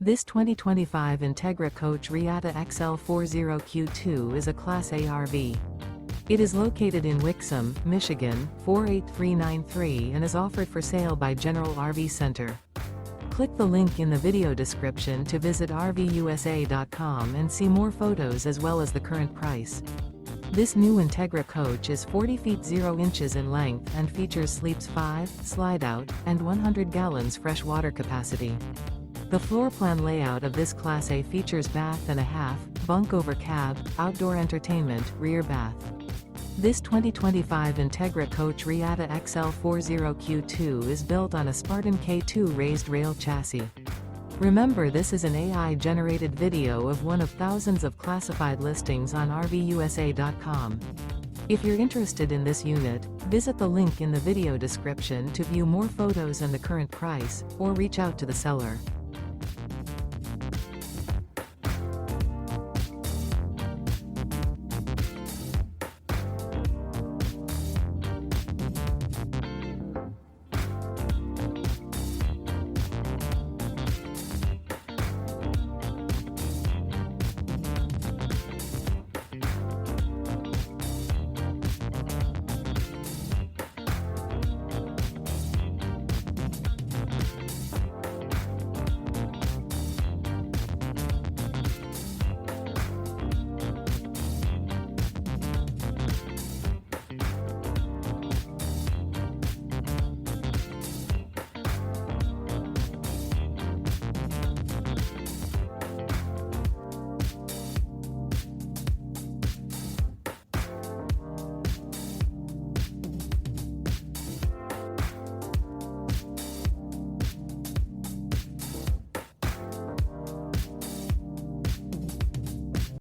This 2025 Entegra Coach Reatta XL 40Q2 is a Class A RV. It is located in Wixom, Michigan, 48393 and is offered for sale by General RV Center. Click the link in the video description to visit RVUSA.com and see more photos as well as the current price. This new Entegra Coach is 40 feet 0 inches in length and features sleeps 5, Slideout, and 100 gallons fresh water capacity. The floor plan layout of this Class A features bath and a half, bunk over cab, outdoor entertainment, rear bath. This 2025 Entegra Coach Reatta XL 40Q2 is built on a Spartan K2 Raised Rail chassis. Remember, this is an AI-generated video of one of thousands of classified listings on RVUSA.com. If you're interested in this unit, visit the link in the video description to view more photos and the current price, or reach out to the seller.